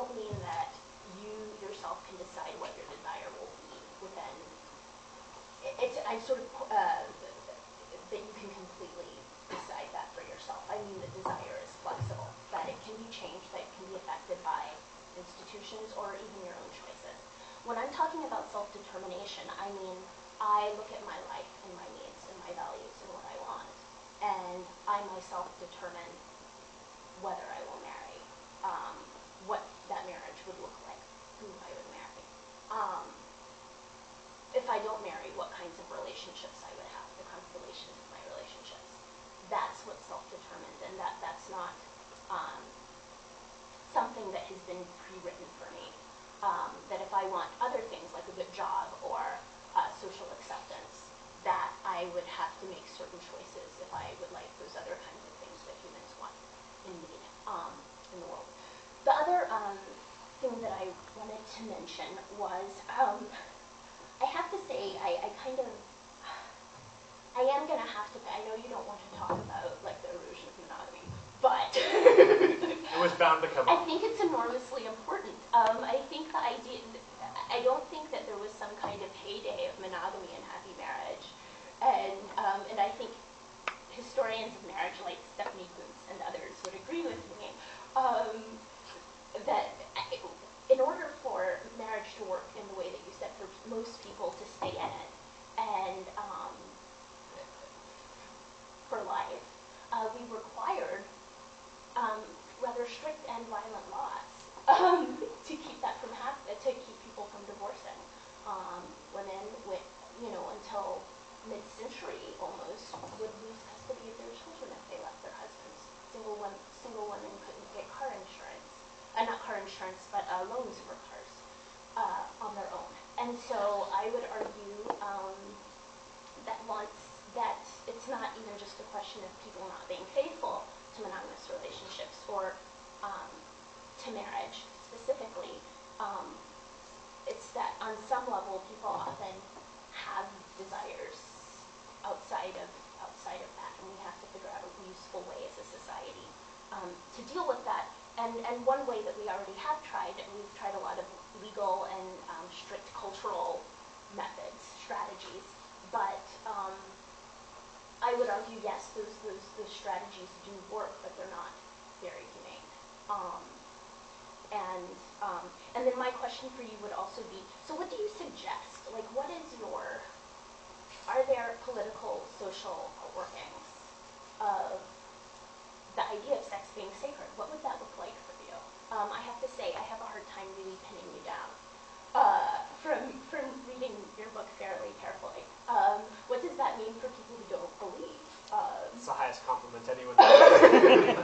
don't mean that you yourself can decide what your desire will be within. I sort of that you can completely decide that for yourself. I mean that desire is flexible, that it can be changed, that it can be affected by institutions or even your own choices. When I'm talking about self-determination, I mean I look at my life and my needs and my values and what I want, and I myself determine whether I will marry, what that marriage would look like, who I would marry. If I don't marry, what kinds of relationships I would have, the constellations of my relationships. That's what's self-determined, and that's not something that has been pre-written for me. That if I want other things like a good job or social acceptance, that I would have to make certain choices if I would like those other kinds of things that humans want and need in the world. The other thing that I wanted to mention was I have to say I am going to have to, I know you don't want to talk about like the erosion of monogamy, but it was bound to come up. I think it's enormously important. I think the idea, I don't think that there was some kind of heyday of monogamy and happy marriage, and I think historians of marriage like Stephanie Kuntz and others would agree with me that in order for marriage to work in the way that you said, for most people to stay in it and for life, we required rather strict and violent laws to keep that from to keep people from divorcing. Women, until mid-century almost, would lose custody of their children if they left their husbands. Single women couldn't get car insurance. Not car insurance, but loans for cars on their own. And so I would argue that it's not even just a question of people not being faithful to monogamous relationships or to marriage specifically. It's that on some level people often have desires outside of that, and we have to figure out a useful way as a society to deal with that. And one way that we already have tried, and we've tried a lot of legal and strict cultural methods, strategies, but I would argue, yes, those strategies do work, but they're not very humane. And then my question for you would also be, so what do you suggest? Like, are there political, social workings of the idea of sex being sacred? What would that look like for you? I have to say, I have a hard time really pinning you down from reading your book fairly carefully. What does that mean for people who don't believe? It's the highest compliment anyone can